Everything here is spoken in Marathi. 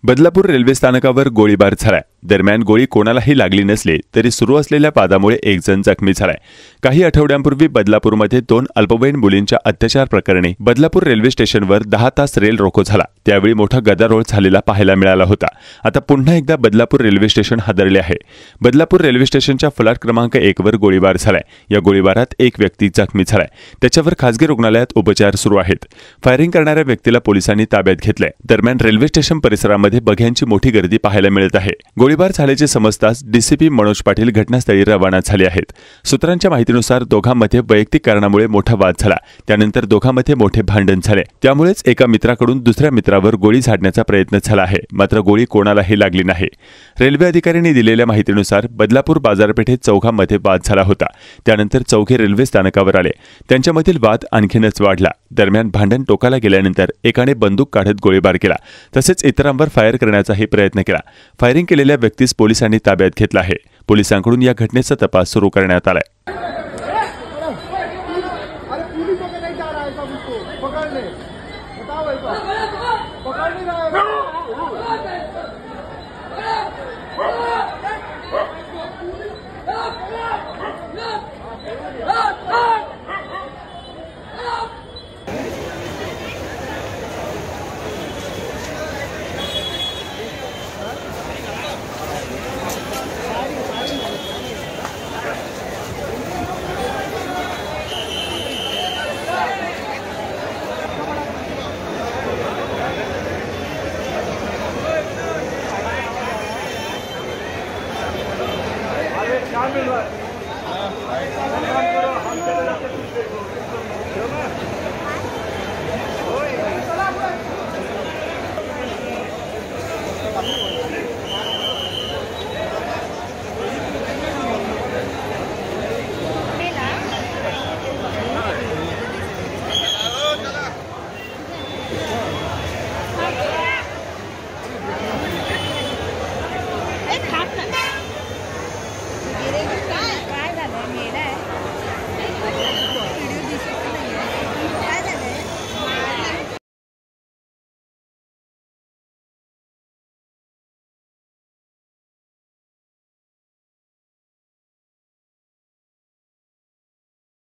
बदलापूर रेल्वे स्थानकावर गोळीबार झालाय। दरम्यान गोळी कोणालाही लागली नसली तरी सुरू असलेल्या वादामुळे एक जण जखमी झालाय। काही आठवड्यांपूर्वी बदलापूरमध्ये 2 अल्पवयीन मुलींच्या अत्याचार प्रकरणी बदलापूर रेल्वे स्टेशनवर 10 तास रेल रोको झाला। त्यावेळी मोठा गदारोळ झालेला पाहायला मिळाला होता। आता पुन्हा एकदा बदलापूर रेल्वे स्टेशन हादरले आहे। बदलापूर रेल्वे स्टेशनच्या फलाट क्रमांक 1 वर गोळीबार झालाय। या गोळीबारात एक व्यक्ती जखमी झालाय। त्याच्यावर खासगी रुग्णालयात उपचार सुरू आहेत। फायरिंग करणाऱ्या व्यक्तीला पोलिसांनी ताब्यात घेतलंय। दरम्यान रेल्वे स्टेशन परिसरामध्ये बघ्यांची मोठी गर्दी पाहायला मिळत आहे। गोळीबार झाल्याचे समजताच डीसीपी मनोज पाटील घटनास्थळी रवाना झाले आहेत। सूत्रांच्या माहितीनुसार दोघांमध्ये वैयक्तिक कारणामुळे मोठा वाद झाला। त्यानंतर दोघांमध्ये मोठे भांडण झाले। त्यामुळेच एका मित्राकडून दुसऱ्या मित्रावर गोळी झाडण्याचा प्रयत्न झाला आहे, मात्र गोळी कोणालाही लागली नाही। रेल्वे अधिकाऱ्यांनी दिलेल्या माहितीनुसार बदलापूर बाजारपेठेत चौघांमध्ये वाद झाला होता। त्यानंतर चौघे रेल्वे स्थानकावर आले। त्यांच्यामधील वाद आणखीनच वाढला। दरम्यान भांडण टोकाला गेल्यानंतर एकाने बंदूक काढत गोळीबार केला, तसेच इतरांवर फायर करण्याचाही प्रयत्न केला। फायरिंग केलेल्या व्यक्तीस पोलिसांनी ताब्यात घेतला आहे। पोलिसांकडून या घटनेचा तपास सुरू करण्यात आलाय। क्या मिल रहा है?